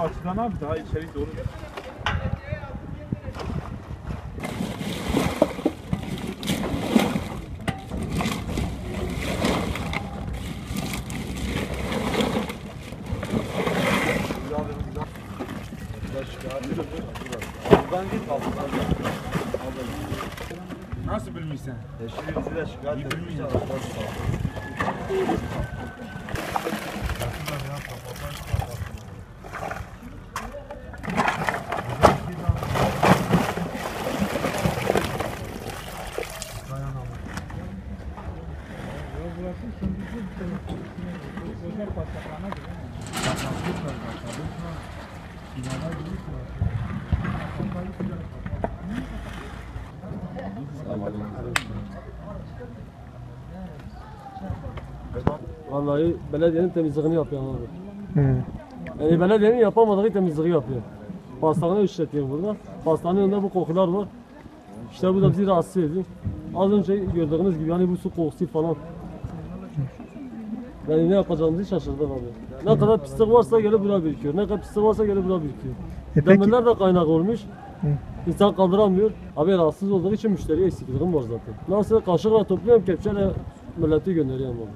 açıdan abi daha içeri doğru. Nasıl bilmişsin? Şimdi bizi de şikayet etmişler. Vallahi belediyenin temizliğini yapıyor abi. Yani belediyenin yapamadığı temizliği yapıyor. Pastane işletiyor burada. Pastanın önünde bu kokular var. İşte bu da bizi rahatsız ediyor. Az önce gördüğünüz gibi yani bu su kokusu falan. Yani ne yapacağımızı şaşırdık abi. Ne kadar pislik varsa gelip buraya birikiyor. Ne kadar pislik varsa gelip buraya birikiyor. Peki. Demirler de kaynak olmuş. İnsan kaldıramıyor. Abi rahatsız olduğu için müşteriye eksikliğim var zaten. Nasıl kaşıkla topluyorum, kepçeyle milleti gönderiyorum abi.